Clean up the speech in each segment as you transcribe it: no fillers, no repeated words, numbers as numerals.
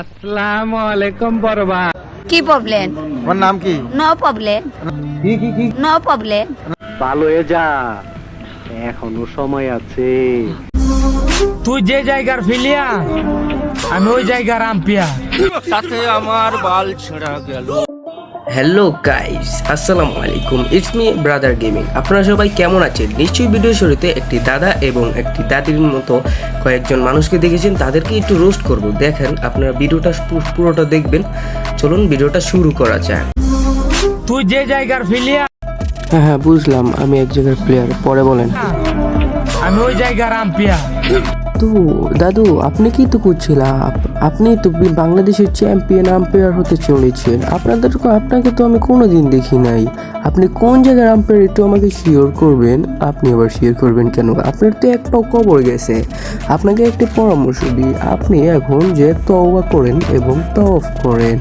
আসসালামু আলাইকুম বড়বা। কি প্রবলেম? তোমার নাম কি? নো প্রবলেম, কি নো প্রবলেম। ভালো হয়ে যা, এখনো সময় আছে। তুই যে জায়গার ফিলিয়া আমি ওই জায়গার আম্পিয়া। সাথে আমার বাল ছেঁড়া গেল। হ্যালো গাইস, আসসালামু আলাইকুম, ইটস মি ব্রাদার গেমিং। আপনারা সবাই কেমন আছেন? নিশ্চয়ই ভিডিও শুরুতে একটি দাদা এবং একটি দাদির মতো কয়েকজন মানুষকে দেখেছেন, তাদেরকে একটু রোস্ট করব। দেখেন, আপনারা ভিডিওটা পুরোটা দেখবেন। চলুন ভিডিওটা শুরু করা যাক। তুই যে জায়গার ফিলিয়া হ্যাঁ বুঝলাম, আমি এক জায়গার প্লেয়ার। পরে বলেন। আমি ওই জায়গার আম্পিয়া। তো দাদু, আপনি কি তো করছিলেন? আপনি তো বাংলাদেশের চ্যাম্পিয়ন আম্পায়ার হতে চলেছেন। আপনাকে তো আমি কোনোদিন দেখি নাই। আপনি কোন জায়গার আম্পায়ার একটু আমাকে শিওর করবেন। আপনি আবার শিওর করবেন কেন? আপনার তো এক পাও কবর গেছে। আপনাকে একটি পরামর্শ দিই, আপনি এখন যে তওবা করেন এবং তওয়াফ করেন,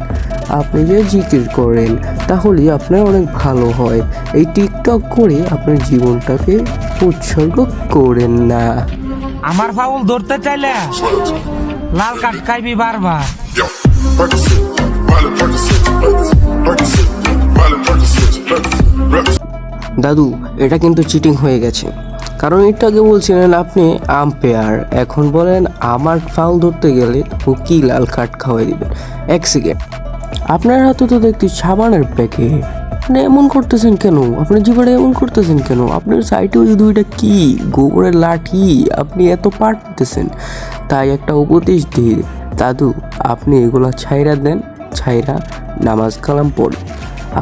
আপনি যে জিকির করেন, তাহলেই আপনার অনেক ভালো হয়। এই টিকটক করে আপনার জীবনটাকে উৎসর্গ করেন না। আমার ফাউল ধরতে চাইলে লাল কার্ড খাইবি বারবার। Yo, Percocet, Miley Percocet, Percocet, Miley Percocet, দাদু, এটা কিন্তু চিটিং হয়ে গেছে, কারণ একটু আগে বলছিলেন আপনি আম্পায়ার, এখন বলেন আমার ফাউল ধরতে গেলে ও কি লাল কার্ড খাওয়াই দিবেন। এক সেকেন্ড, আপনার হাতে তো দেখতে সাবানের প্যাকেট। আপনি এমন করতেছেন কেন? আপনার জীবনে এমন করতেছেন কেন? আপনার সাইডে ওই দুইটা কি গোবরের লাঠি, আপনি এত পার পেতেছেন। তাই একটা উপদেশ দিয়ে, দাদু আপনি এগুলা ছাইরা দেন, ছাইরা নামাজ কালাম পড়ে।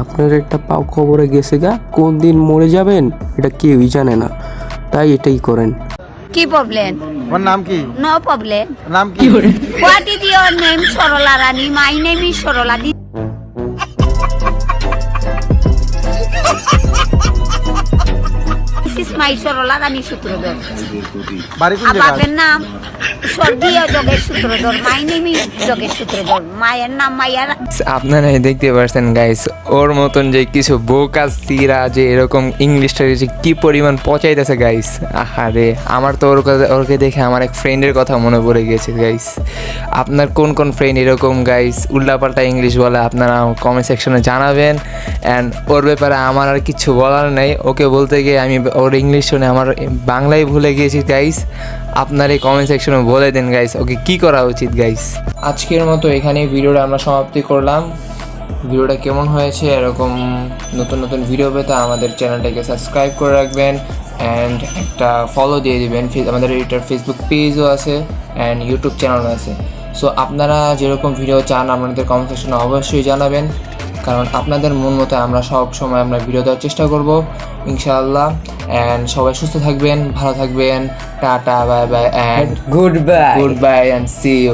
আপনার একটা পাও কবরে গেছে গা, কোন দিন মরে যাবেন এটা কেউই জানে না, তাই এটাই করেন। কি প্রবলেম? তোমার নাম কি? No problem. নাম কি? What is your name? Sarala Rani. My name is Sarala. This is my Sarala Rani Sutradhar. বাড়ি কোন আর জায়গা? বাপের নাম স্বর্গীয় Jogesh Sutradhar. My name is Jogesh Sutradhar. মায়ের নাম মাইয়ার। আপনারা দেখতে পাচ্ছেন গাইস, ওর মতন যে কিছু বোকা সিরা যে এরকম ইংলিশটা যে কি পরিমাণ পচাইতেছে গাইস। আহারে, আমার তো ওরকে দেখে আমার এক ফ্রেন্ডের কথা মনে পড়ে গেছে গাইস। আপনার কোন কোন ফ্রেন্ড এরকম গাইস উল্টাপাল্টা ইংলিশ বলে, আপনারা কমেন্ট সেকশনে জানাবেন। অ্যান্ড ওর ব্যাপারে আমার আর কিছু বলার নেই। ওকে বলতে গিয়ে আমি ওর ইংলিশ শুনে আমার বাংলায় ভুলে গিয়েছি গাইস। আপনার এই কমেন্ট সেকশনে বলে দেন গাইস ওকে কি করা উচিত গাইস। আজকের মতো এখানেই ভিডিওটা আমরা সমাপ্তি করলাম। ভিডিওটা কেমন হয়েছে, এরকম নতুন নতুন ভিডিও পেতে আমাদের চ্যানেলটাকে সাবস্ক্রাইব করে রাখবেন অ্যান্ড একটা ফলো দিয়ে দিবেন। আমাদের এটার ফেসবুক পেজও আছে অ্যান্ড ইউটিউব চ্যানেলও আছে। সো আপনারা যেরকম ভিডিও চান আপনাদের কমেন্ট সেকশনে অবশ্যই জানাবেন, কারণ আপনাদের মন মতো আমরা সব সময় আমরা ভিডিও দেওয়ার চেষ্টা করব ইনশাআল্লাহ। অ্যান্ড সবাই সুস্থ থাকবেন, ভালো থাকবেন। টাটা, bye bye and good bye and see you.